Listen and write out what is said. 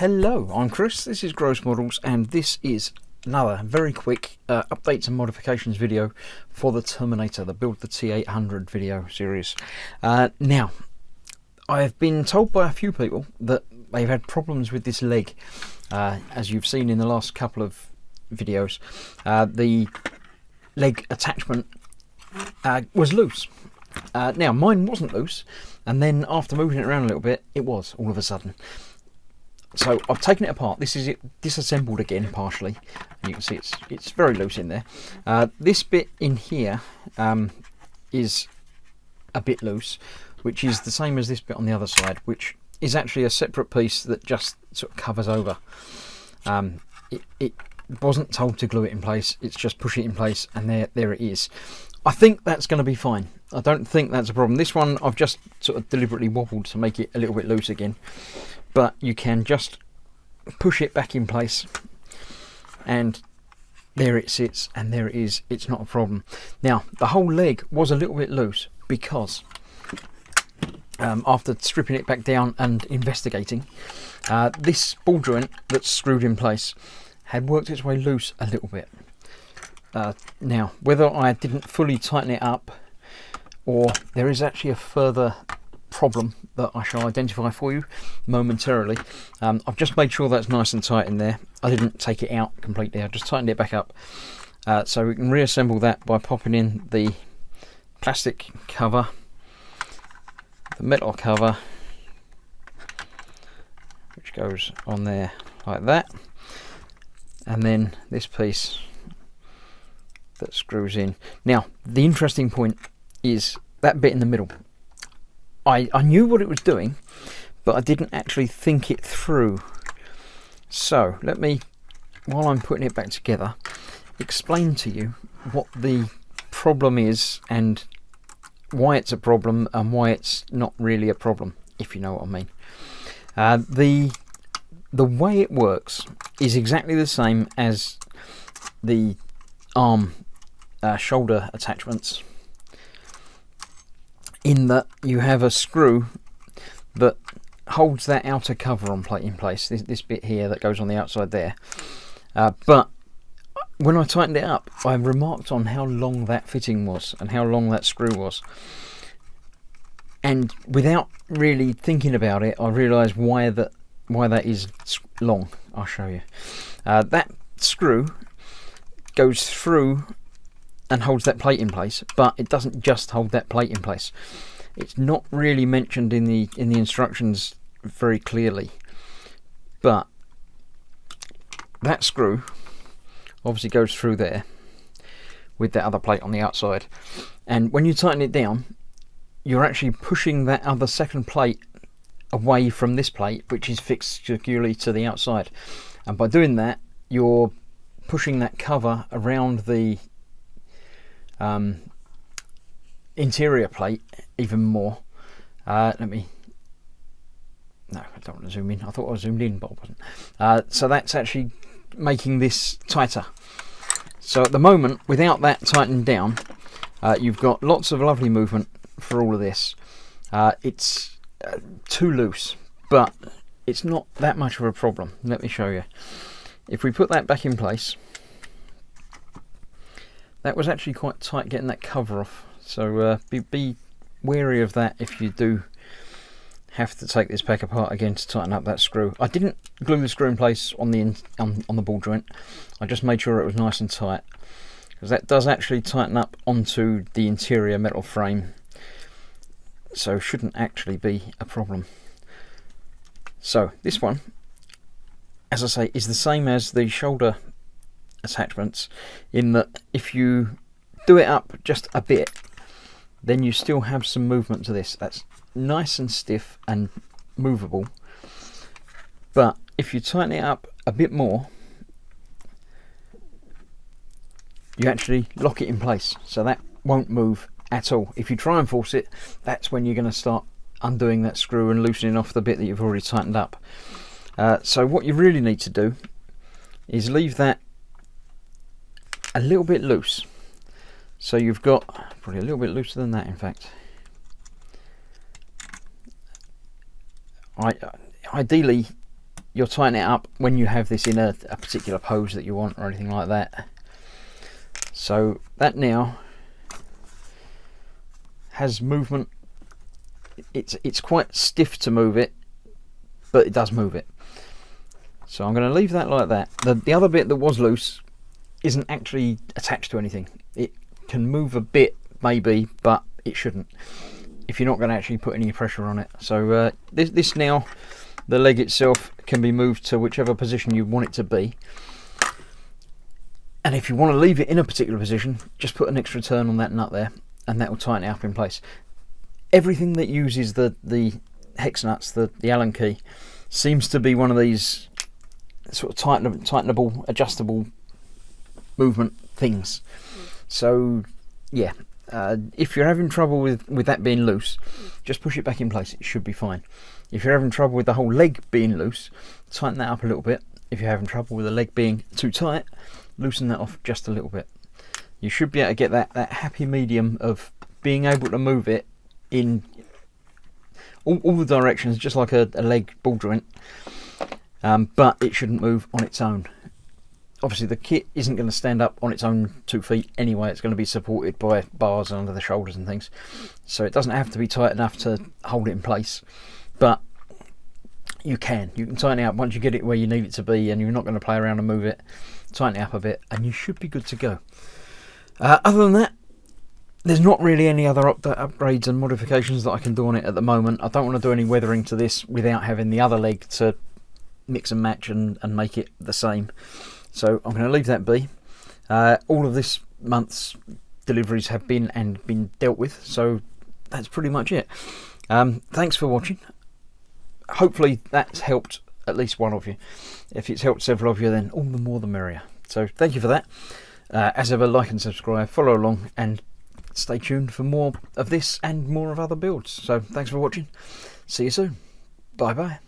Hello, I'm Chris, this is Gross Models, and this is another very quick updates and modifications video for the Terminator, the Build the T800 video series. Now, I've been told by a few people that they've had problems with this leg. As you've seen in the last couple of videos, the leg attachment was loose. Now, mine wasn't loose, and then after moving it around a little bit, it was all of a sudden. So I've taken it apart. This is it disassembled again partially, and you can see it's very loose in there. This bit in here is a bit loose, which is the same as this bit on the other side, which is actually a separate piece that just sort of covers over. It wasn't told to glue it in place, it's just push it in place, and there it is. I think that's going to be fine. I don't think that's a problem. This one I've just sort of deliberately wobbled to make it a little bit loose again, but you can just push it back in place and there it sits, and there it is. It's not a problem. Now, the whole leg was a little bit loose because after stripping it back down and investigating, this ball joint that's screwed in place had worked its way loose a little bit. Now, whether I didn't fully tighten it up or there is actually a further problem that I shall identify for you momentarily, I've just made sure that's nice and tight in there. I didn't take it out completely, I just tightened it back up. So we can reassemble that by popping in the plastic cover, the metal cover, which goes on there like that, and then this piece that screws in. Now, the interesting point is that bit in the middle. I knew what it was doing, but I didn't actually think it through. So let me, while I'm putting it back together, explain to you what the problem is and why it's a problem and why it's not really a problem, if you know what I mean. The way it works is exactly the same as the arm shoulder attachments, in that you have a screw that holds that outer cover in place, this bit here that goes on the outside there. But when I tightened it up, I remarked on how long that fitting was and how long that screw was. And without really thinking about it, I realised why that is long. I'll show you. That screw goes through and holds that plate in place, but it doesn't just hold that plate in place. It's not really mentioned in the instructions very clearly, but that screw obviously goes through there with that other plate on the outside, and when you tighten it down, you're actually pushing that other second plate away from this plate, which is fixed securely to the outside, and by doing that you're pushing that cover around the interior plate even more. No, I don't want to zoom in. I thought I was zoomed in, but I wasn't. So that's actually making this tighter. So at the moment, without that tightened down, you've got lots of lovely movement for all of this. It's too loose, but it's not that much of a problem. Let me show you. If we put that back in place, that was actually quite tight getting that cover off, so be wary of that if you do have to take this back apart again to tighten up that screw. I didn't glue the screw in place on the ball joint. I just made sure it was nice and tight, because that does actually tighten up onto the interior metal frame, so shouldn't actually be a problem. So this one, as I say, is the same as the shoulder attachments, in that if you do it up just a bit, then you still have some movement to this. That's nice and stiff and movable, but if you tighten it up a bit more, you actually lock it in place, so that won't move at all. If you try and force it, that's when you're going to start undoing that screw and loosening off the bit that you've already tightened up. So what you really need to do is leave that a little bit loose. So you've got probably a little bit looser than that, in fact. Ideally you'll tighten it up when you have this in a particular pose that you want or anything like that. So that now has movement. It's quite stiff to move it, but it does move it. So I'm going to leave that like that. The other bit that was loose isn't actually attached to anything. It can move a bit maybe, but it shouldn't if you're not going to actually put any pressure on it. So this now, the leg itself can be moved to whichever position you want it to be. And if you want to leave it in a particular position, just put an extra turn on that nut there, and that will tighten it up in place. Everything that uses the hex nuts, the Allen key, seems to be one of these sort of tightenable, adjustable movement things. So yeah, if you're having trouble with that being loose, just push it back in place. It should be fine. If you're having trouble with the whole leg being loose, tighten that up a little bit. If you're having trouble with the leg being too tight, loosen that off just a little bit. You should be able to get that happy medium of being able to move it in all the directions, just like a leg ball joint, but it shouldn't move on its own. Obviously the kit isn't going to stand up on its own 2 feet anyway. It's going to be supported by bars under the shoulders and things, so it doesn't have to be tight enough to hold it in place, but you can tighten it up once you get it where you need it to be, and you're not going to play around and move it. Tighten it up a bit and you should be good to go. Other than that, there's not really any other upgrades and modifications that I can do on it at the moment. I don't want to do any weathering to this without having the other leg to mix and match and make it the same. So I'm going to leave that be. All of this month's deliveries have been dealt with, so that's pretty much it. Thanks for watching. Hopefully that's helped at least one of you. If it's helped several of you, then all the more the merrier. So thank you for that. As ever, like and subscribe, follow along, and stay tuned for more of this and more of other builds. So thanks for watching. See you soon. Bye bye.